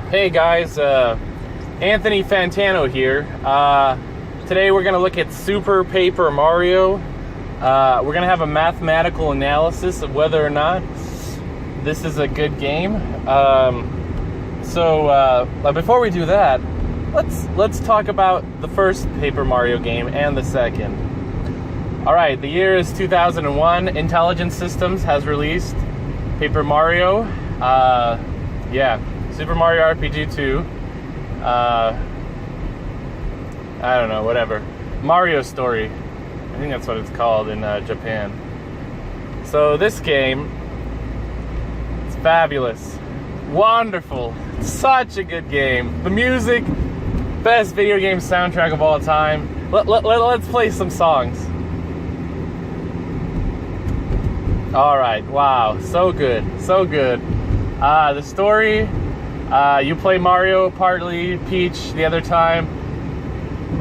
Hey guys, Anthony Fantano here. Today we're going to look at Super Paper Mario. We're going to have a mathematical analysis of whether or not this is a good game. But before we do that, let's talk about the first Paper Mario game and the second. Alright, the year is 2001. Intelligent Systems has released Paper Mario. Super Mario RPG 2. I don't know, whatever. Mario Story. I think that's what it's called in Japan. So this game, it's fabulous. Wonderful. Such a good game. The music, best video game soundtrack of all time. Let's play some songs. Alright, wow. So good. So good. The story... you play Mario partly, Peach the other time.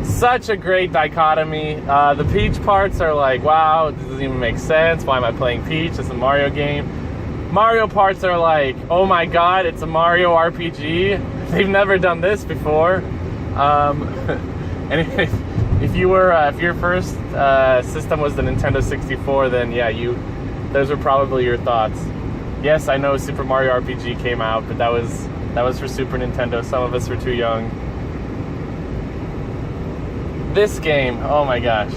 Such a great dichotomy. The Peach parts are like, wow, this doesn't even make sense. Why am I playing Peach? It's a Mario game. Mario parts are like, oh my god, it's a Mario RPG. They've never done this before. And if your first system was the Nintendo 64, then yeah, those were probably your thoughts. Yes, I know Super Mario RPG came out, but that was for Super Nintendo. Some of us were too young. This game, oh my gosh.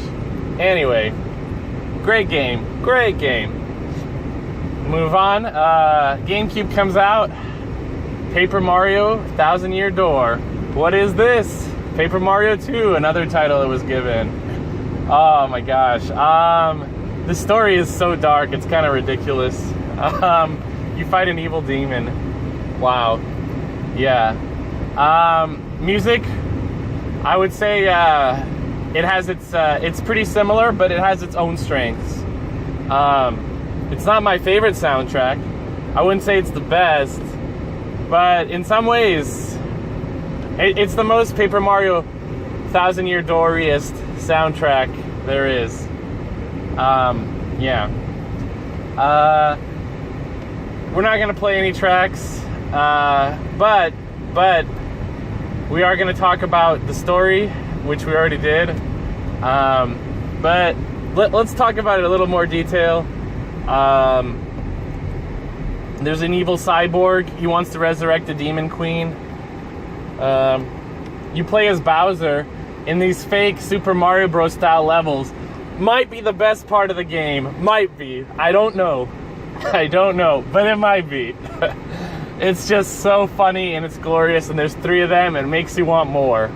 Anyway, great game. Move on. GameCube comes out. Paper Mario, Thousand Year Door. What is this? Paper Mario 2, another title that was given. Oh my gosh. The story is so dark, it's kind of ridiculous. You fight an evil demon. Wow. Yeah. Music, I would say it has it's pretty similar, but it has its own strengths. It's not my favorite soundtrack. I wouldn't say it's the best, but in some ways, it's the most Paper Mario Thousand Year Door-iest soundtrack there is. We're not going to play any tracks, but we are going to talk about the story, which we already did. But let's talk about it in a little more detail. There's an evil cyborg. He wants to resurrect the Demon Queen. You play as Bowser in these fake Super Mario Bros. Style levels. Might be the best part of the game. Might be. I don't know. But it might be. It's just so funny and it's glorious, and there's 3 of them and it makes you want more.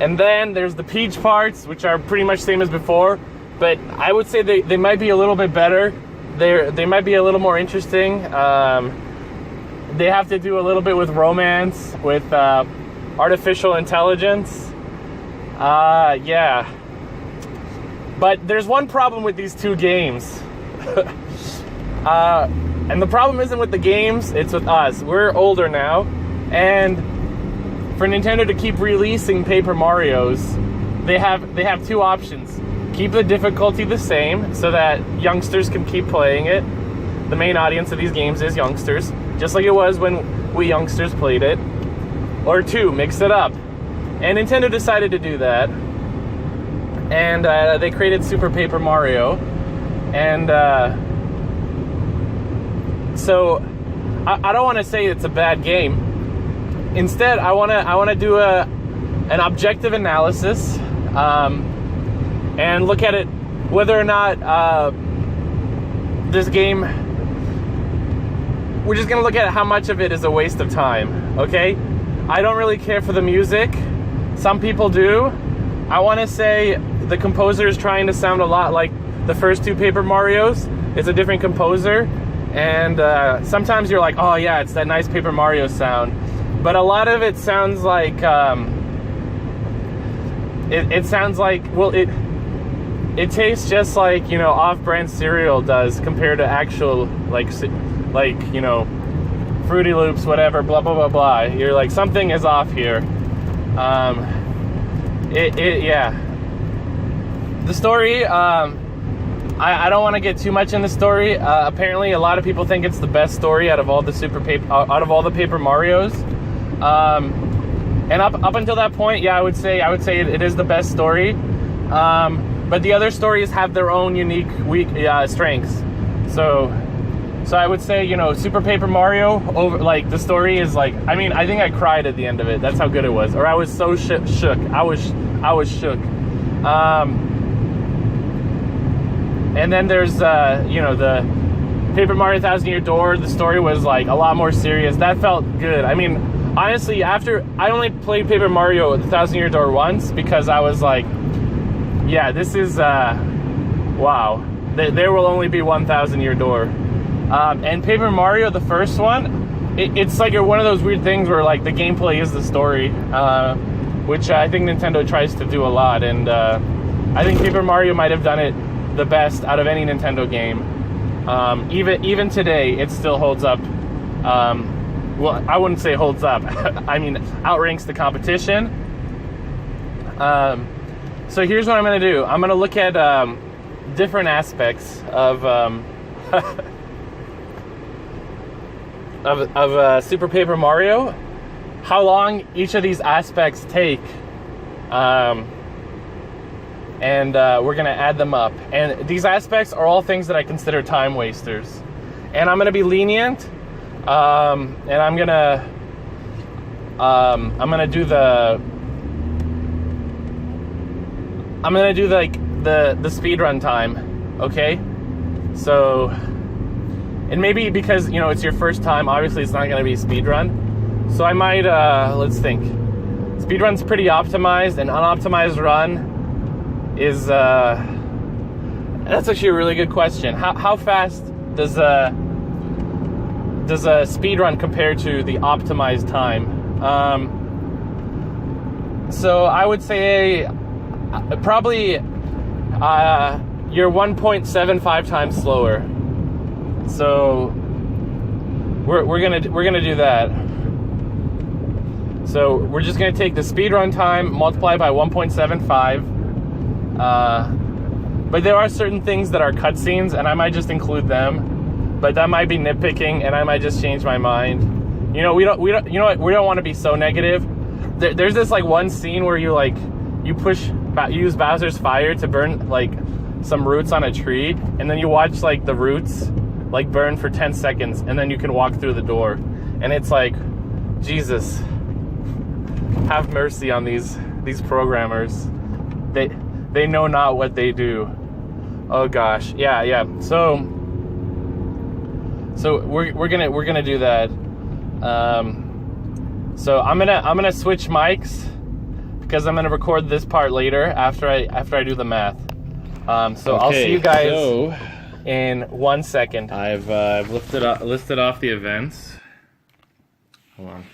And then there's the Peach parts, which are pretty much same as before, but I would say they might be a little bit better. They might be a little more interesting. They have to do a little bit with romance, with artificial intelligence. Yeah. But there's one problem with these 2 games. And the problem isn't with the games, it's with us. We're older now, and for Nintendo to keep releasing Paper Marios, they have 2 options. Keep the difficulty the same so that youngsters can keep playing it. The main audience of these games is youngsters, just like it was when we youngsters played it. Or 2, mix it up. And Nintendo decided to do that. And they created Super Paper Mario. And so I don't want to say it's a bad game. Instead, I want to do an objective analysis and look at it whether or not this game. We're just gonna look at how much of it is a waste of time. Okay, I don't really care for the music. Some people do. I want to say the composer is trying to sound a lot like the first 2 Paper Marios. It's a different composer. And sometimes you're like, oh yeah, it's that nice Paper Mario sound. But a lot of it sounds like, it sounds like, well, it tastes just like, off-brand cereal does compared to actual, like Fruity Loops, whatever, blah, blah, blah, blah. You're like, something is off here. Yeah. The story, I don't want to get too much in the story. Apparently, a lot of people think it's the best story out of all the Paper Marios. And up until that point, yeah, I would say it is the best story. But the other stories have their own unique strengths. So I would say, Super Paper Mario, the story is I think I cried at the end of it. That's how good it was. Or I was so shook. I was shook. And then there's, the Paper Mario 1000-Year Door. The story was, a lot more serious. That felt good. I mean, honestly, I only played Paper Mario the 1000-Year Door once because I was like, yeah, this is, wow. There will only be 1,000-year door. And Paper Mario, the first one, it's one of those weird things where the gameplay is the story, which I think Nintendo tries to do a lot. And I think Paper Mario might have done it the best out of any Nintendo game. Even today, it still holds up. Well, I wouldn't say holds up. I mean, outranks the competition. So here's what I'm going to do. I'm going to look at different aspects of of Super Paper Mario, how long each of these aspects take, and we're going to add them up. And these aspects are all things that I consider time wasters. And I'm going to be lenient, and I'm going to do the the speedrun time, okay? So, and maybe because, it's your first time, obviously it's not going to be a speedrun. So I might, let's think. Speedrun's pretty optimized, and unoptimized run is, that's actually a really good question. How fast does a speedrun compare to the optimized time? So I would say probably you're 1.75 times slower. So we're gonna do that. So we're just gonna take the speedrun time, multiply by 1.75. But there are certain things that are cutscenes, and I might just include them. But that might be nitpicking, and I might just change my mind. We don't want to be so negative. There's this one scene where you use Bowser's fire to burn some roots on a tree, and then you watch the roots burn for 10 seconds, and then you can walk through the door. And it's Jesus, have mercy on these programmers. They know not what they do. Oh gosh, yeah. So we're gonna do that. So I'm gonna switch mics because I'm gonna record this part later after I do the math. So okay, I'll see you guys in 1 second. I've listed off the events. Hold on.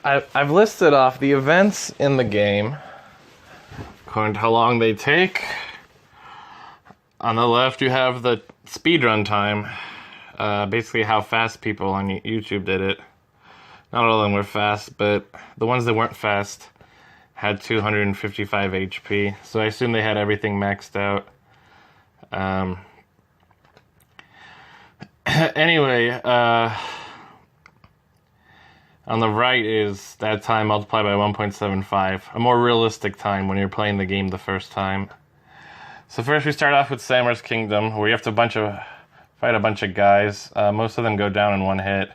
I've listed off the events in the game according to how long they take. On the left, you have the speedrun time, basically how fast people on YouTube did it. Not all of them were fast, but the ones that weren't fast had 255 HP, so I assume they had everything maxed out. Anyway, on the right is that time multiplied by 1.75, a more realistic time when you're playing the game the first time. So first we start off with Samur's Kingdom, where you have to fight a bunch of guys. Most of them go down in one hit.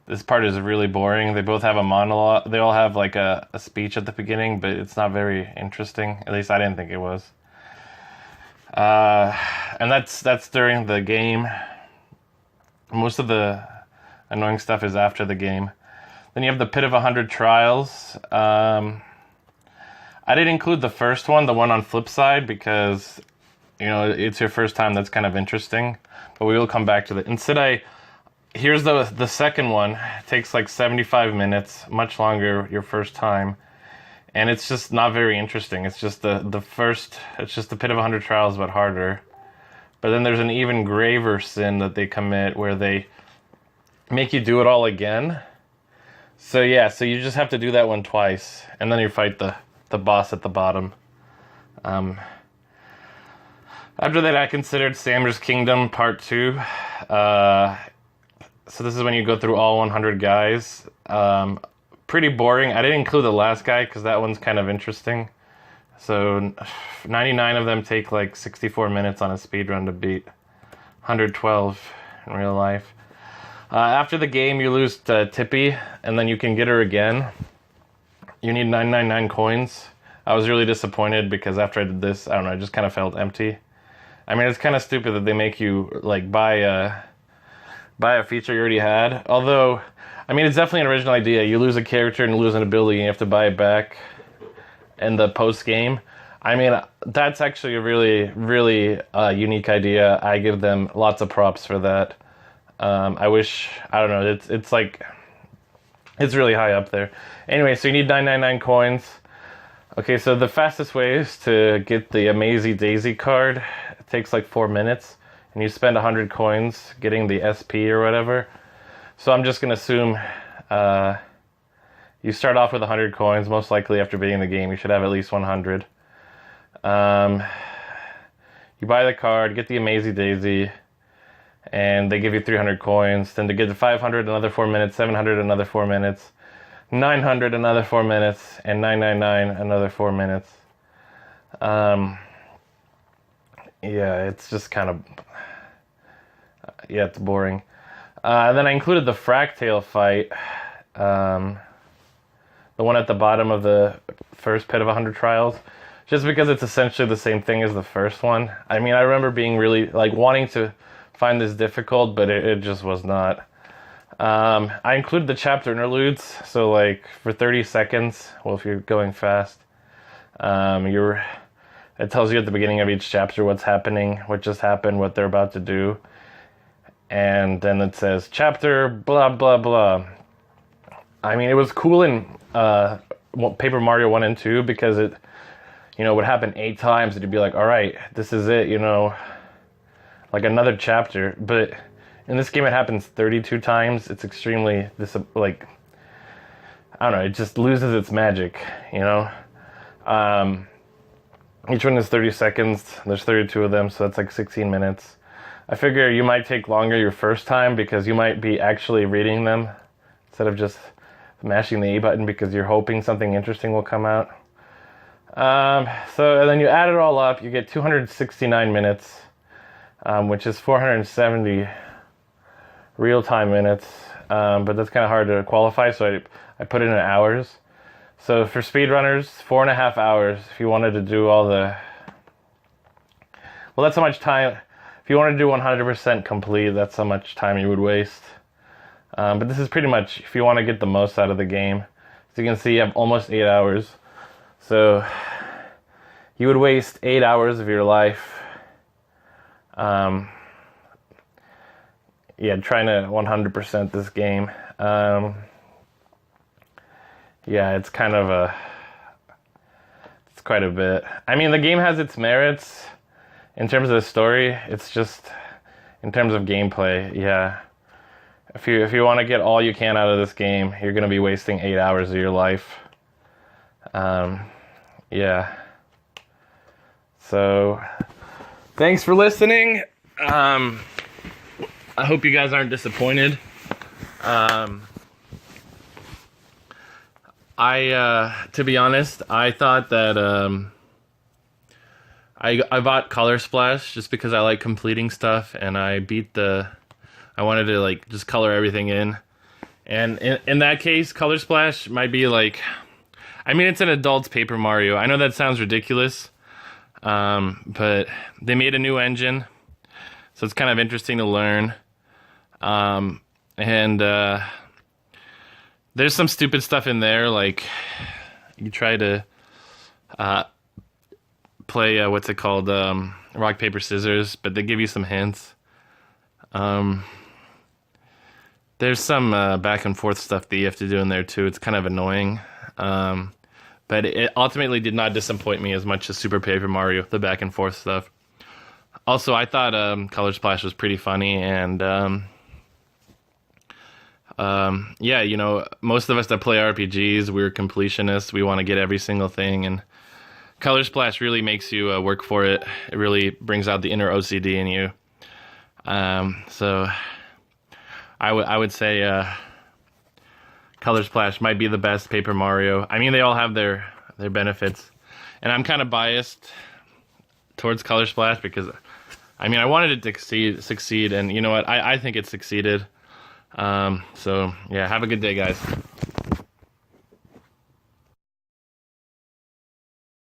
This part is really boring. They both have a monologue. They all have a speech at the beginning, but it's not very interesting. At least I didn't think it was. And that's during the game. Most of the annoying stuff is after the game. Then you have the Pit of 100 Trials. I didn't include the first one, the one on Flipside, because it's your first time. That's kind of interesting, but we will come back to that. Instead, here's the second one. It takes 75 minutes, much longer your first time, and it's just not very interesting. It's just the first. It's just the Pit of 100 Trials, but harder. But then there's an even graver sin that they commit, where they make you do it all again. So yeah, so you just have to do that one twice, and then you fight the boss at the bottom. After that, I considered Samur's Kingdom Part 2. So this is when you go through all 100 guys. Pretty boring. I didn't include the last guy because that one's kind of interesting. So 99 of them take like 64 minutes on a speed run to beat 112 in real life. After the game, you lose to Tippy, and then you can get her again. You need 999 coins. I was really disappointed because after I did this, I don't know, I just kind of felt empty. I mean, it's kind of stupid that they make you like buy a feature you already had. Although, I mean, it's definitely an original idea. You lose a character and lose an ability, and you have to buy it back in the post game. I mean, that's actually a really, really unique idea. I give them lots of props for that. I wish, I don't know, it's like, it's really high up there. Anyway, so you need 999 coins. Okay, so the fastest way is to get the Amazing Daisy card. It takes like 4 minutes, and you spend 100 coins getting the SP or whatever. So I'm just gonna assume you start off with 100 coins. Most likely after beating the game, you should have at least 100. You buy the card, get the Amazing Daisy, and they give you 300 coins. Then to get to 500, another 4 minutes, 700, another 4 minutes, 900, another 4 minutes, and 999, another 4 minutes. Yeah, it's just kind of, yeah, it's boring. Then I included the Fractale fight, the one at the bottom of the first pit of 100 trials, just because it's essentially the same thing as the first one. I mean, I remember being really, like, wanting to find this difficult, but it just was not. I included the chapter interludes, so like for 30 seconds, well, if you're going fast, it tells you at the beginning of each chapter what's happening, what just happened, what they're about to do, and then it says chapter blah blah blah. I mean, it was cool in Paper Mario 1 and 2 because it, would happen 8 times and you'd be like, all right, this is it, like another chapter. But in this game, it happens 32 times. It's extremely, I don't know, it just loses its magic, Each one is 30 seconds. There's 32 of them, so that's like 16 minutes. I figure you might take longer your first time because you might be actually reading them instead of just mashing the A button because you're hoping something interesting will come out. So and then you add it all up, you get 269 minutes, which is 470 real-time minutes, but that's kind of hard to qualify, so I put it in hours. So for speedrunners, 4.5 hours. If you wanted to do all the, well, that's how much time. If you wanted to do 100% complete, that's how much time you would waste. But this is pretty much if you want to get the most out of the game. As you can see, you have almost 8 hours. So you would waste 8 hours of your life. Yeah, trying to 100% this game. Yeah, it's kind of it's quite a bit. I mean, the game has its merits in terms of the story. It's just in terms of gameplay, yeah. If you want to get all you can out of this game, you're gonna be wasting 8 hours of your life. Yeah. So, thanks for listening. I hope you guys aren't disappointed. To be honest, I thought that I bought Color Splash just because I like completing stuff, and I wanted to like just color everything in. And in that case, Color Splash might be like, I mean, it's an adult's Paper Mario. I know that sounds ridiculous, but they made a new engine, so it's kind of interesting to learn. There's some stupid stuff in there, like you try to play, rock, paper, scissors, but they give you some hints. There's some back and forth stuff that you have to do in there too. It's kind of annoying, but it ultimately did not disappoint me as much as Super Paper Mario, the back and forth stuff. Also, I thought Color Splash was pretty funny, and yeah, most of us that play RPGs, we're completionists. We want to get every single thing, and Color Splash really makes you work for it. It really brings out the inner OCD in you. So I would say Color Splash might be the best Paper Mario. I mean, they all have their benefits, and I'm kind of biased towards Color Splash because, I mean, I wanted it to succeed, and you know what? I think it succeeded. So yeah, have a good day, guys.